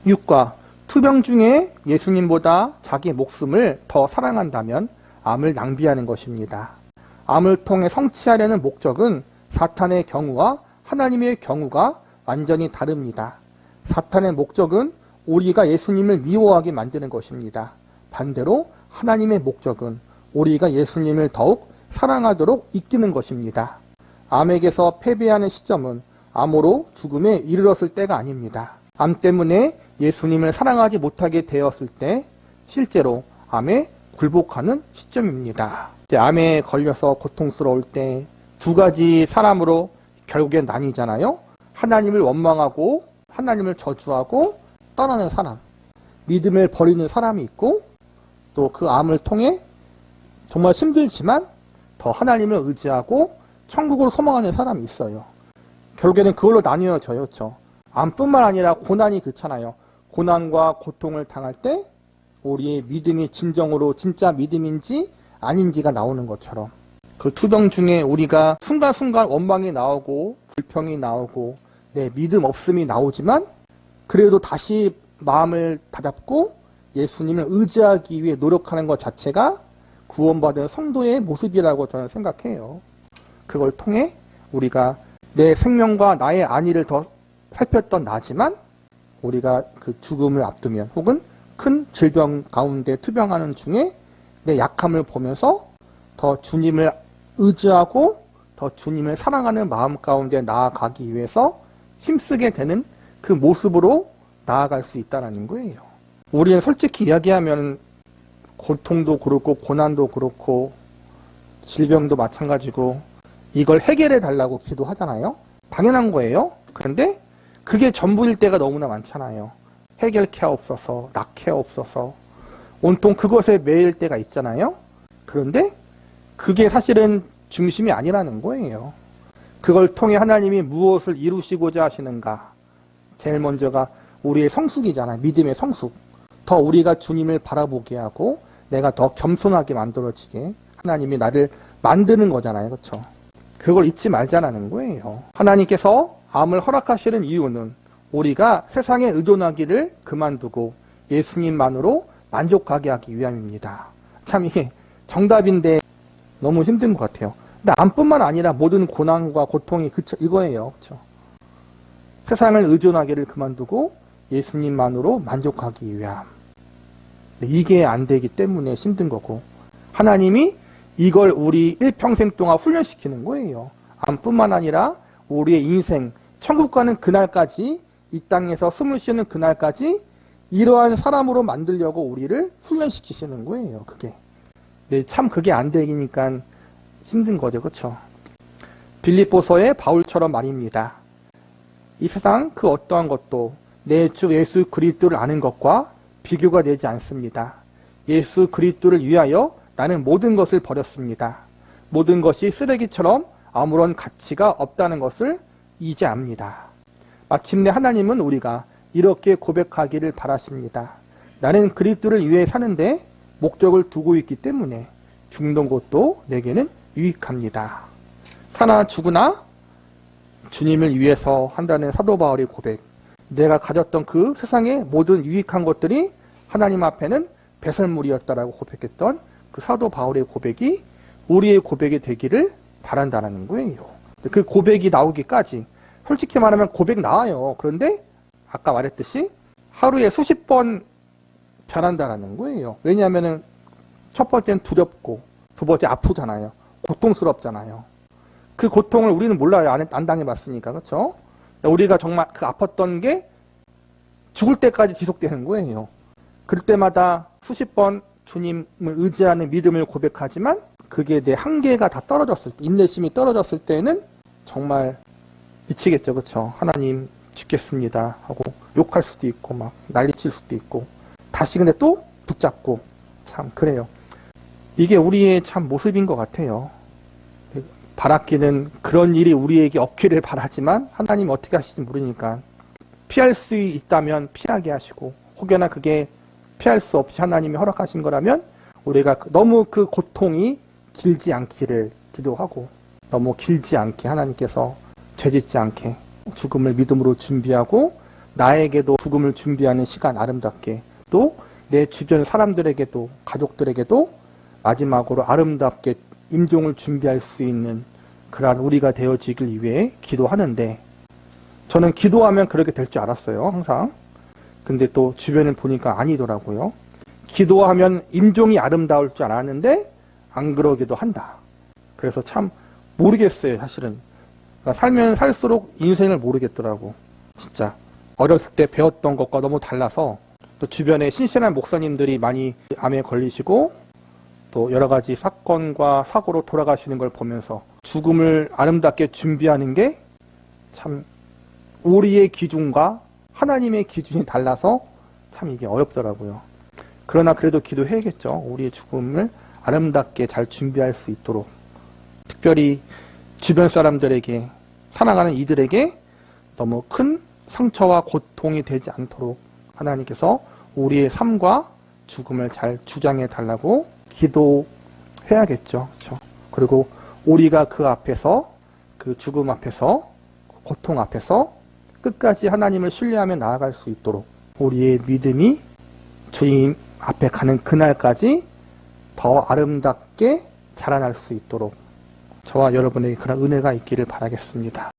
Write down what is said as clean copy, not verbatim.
6과 투병 중에 예수님보다 자기 목숨을 더 사랑한다면 암을 낭비하는 것입니다. 암을 통해 성취하려는 목적은 사탄의 경우와 하나님의 경우가 완전히 다릅니다. 사탄의 목적은 우리가 예수님을 미워하게 만드는 것입니다. 반대로 하나님의 목적은 우리가 예수님을 더욱 사랑하도록 이끄는 것입니다. 암에게서 패배하는 시점은 암으로 죽음에 이르렀을 때가 아닙니다. 암 때문에 예수님을 사랑하지 못하게 되었을 때 실제로 암에 굴복하는 시점입니다. 암에 걸려서 고통스러울 때 두 가지 사람으로 결국엔 나뉘잖아요. 하나님을 원망하고 하나님을 저주하고 떠나는 사람, 믿음을 버리는 사람이 있고, 또 그 암을 통해 정말 힘들지만 더 하나님을 의지하고 천국으로 소망하는 사람이 있어요. 결국에는 그걸로 나뉘어져요. 그렇죠? 암뿐만 아니라 고난이 그렇잖아요. 고난과 고통을 당할 때 우리의 믿음이 진정으로 진짜 믿음인지 아닌지가 나오는 것처럼, 그 투병 중에 우리가 순간순간 원망이 나오고 불평이 나오고 내 믿음 없음이 나오지만 그래도 다시 마음을 다잡고 예수님을 의지하기 위해 노력하는 것 자체가 구원받은 성도의 모습이라고 저는 생각해요. 그걸 통해 우리가 내 생명과 나의 안위를 더 살폈던 나지만 우리가 그 죽음을 앞두면 혹은 큰 질병 가운데 투병하는 중에 내 약함을 보면서 더 주님을 의지하고 더 주님을 사랑하는 마음 가운데 나아가기 위해서 힘쓰게 되는 그 모습으로 나아갈 수 있다는 거예요. 우리는 솔직히 이야기하면 고통도 그렇고 고난도 그렇고 질병도 마찬가지고 이걸 해결해 달라고 기도하잖아요. 당연한 거예요. 그런데 그게 전부일 때가 너무나 많잖아요. 해결케 없어서, 낫게 없어서 온통 그것에 매일 때가 있잖아요. 그런데 그게 사실은 중심이 아니라는 거예요. 그걸 통해 하나님이 무엇을 이루시고자 하시는가. 제일 먼저가 우리의 성숙이잖아요. 믿음의 성숙. 더 우리가 주님을 바라보게 하고 내가 더 겸손하게 만들어지게 하나님이 나를 만드는 거잖아요. 그렇죠? 그걸 잊지 말자라는 거예요. 하나님께서 암을 허락하시는 이유는 우리가 세상에 의존하기를 그만두고 예수님만으로 만족하게 하기 위함입니다. 참 이게 정답인데 너무 힘든 것 같아요. 근데 암뿐만 아니라 모든 고난과 고통이 이거예요. 그렇죠? 세상을 의존하기를 그만두고 예수님만으로 만족하기 위함. 이게 안 되기 때문에 힘든 거고, 하나님이 이걸 우리 일평생 동안 훈련시키는 거예요. 암뿐만 아니라 우리의 인생, 천국 가는 그날까지, 이 땅에서 숨을 쉬는 그날까지 이러한 사람으로 만들려고 우리를 훈련시키시는 거예요. 그게. 네, 참 그게 안 되니까 힘든 거죠. 그렇죠? 빌립보서의 바울처럼 말입니다. 이 세상 그 어떠한 것도 내 주 예수 그리스도를 아는 것과 비교가 되지 않습니다. 예수 그리스도를 위하여 나는 모든 것을 버렸습니다. 모든 것이 쓰레기처럼 아무런 가치가 없다는 것을 이제 압니다. 마침내 하나님은 우리가 이렇게 고백하기를 바라십니다. 나는 그리스도를 위해 사는데 목적을 두고 있기 때문에 죽는 것도 내게는 유익합니다. 사나 죽으나 주님을 위해서 한다는 사도 바울의 고백. 내가 가졌던 그 세상의 모든 유익한 것들이 하나님 앞에는 배설물이었다라고 고백했던 그 사도 바울의 고백이 우리의 고백이 되기를 바란다는 거예요. 그 고백이 나오기까지 솔직히 말하면 고백 나와요. 그런데 아까 말했듯이 하루에 수십 번 변한다는 거예요. 왜냐하면 첫 번째는 두렵고 두 번째 아프잖아요. 고통스럽잖아요. 그 고통을 우리는 몰라요. 안 당해봤으니까. 그렇죠? 우리가 정말 그 아팠던 게 죽을 때까지 지속되는 거예요. 그럴 때마다 수십 번 주님을 의지하는 믿음을 고백하지만 그게 내 한계가 다 떨어졌을 때, 인내심이 떨어졌을 때는 정말 미치겠죠. 그렇죠? 하나님 죽겠습니다 하고 욕할 수도 있고 막 난리칠 수도 있고 다시 근데 또 붙잡고 참 그래요. 이게 우리의 참 모습인 것 같아요. 바라기는 그런 일이 우리에게 없기를 바라지만 하나님 어떻게 하실지 모르니까 피할 수 있다면 피하게 하시고 혹여나 그게 피할 수 없이 하나님이 허락하신 거라면 우리가 너무 그 고통이 길지 않기를 기도하고 너무 길지 않게 하나님께서 죄짓지 않게 죽음을 믿음으로 준비하고 나에게도 죽음을 준비하는 시간 아름답게, 또 내 주변 사람들에게도, 가족들에게도 마지막으로 아름답게 임종을 준비할 수 있는 그러한 우리가 되어지길 위해 기도하는데, 저는 기도하면 그렇게 될 줄 알았어요, 항상. 근데 또 주변을 보니까 아니더라고요. 기도하면 임종이 아름다울 줄 알았는데 안 그러기도 한다. 그래서 참 모르겠어요, 사실은. 그러니까 살면 살수록 인생을 모르겠더라고. 진짜 어렸을 때 배웠던 것과 너무 달라서, 또 주변에 신실한 목사님들이 많이 암에 걸리시고 또 여러 가지 사건과 사고로 돌아가시는 걸 보면서 죽음을 아름답게 준비하는 게 참 우리의 기준과 하나님의 기준이 달라서 참 이게 어렵더라고요. 그러나 그래도 기도해야겠죠. 우리의 죽음을 아름답게 잘 준비할 수 있도록. 특별히 주변 사람들에게, 사랑하는 이들에게 너무 큰 상처와 고통이 되지 않도록 하나님께서 우리의 삶과 죽음을 잘 주장해 달라고 기도해야겠죠. 그렇죠? 그리고 우리가 그 앞에서, 그 죽음 앞에서, 고통 앞에서 끝까지 하나님을 신뢰하며 나아갈 수 있도록 우리의 믿음이 주님 앞에 가는 그날까지 더 아름답게 자라날 수 있도록 저와 여러분에게 그런 은혜가 있기를 바라겠습니다.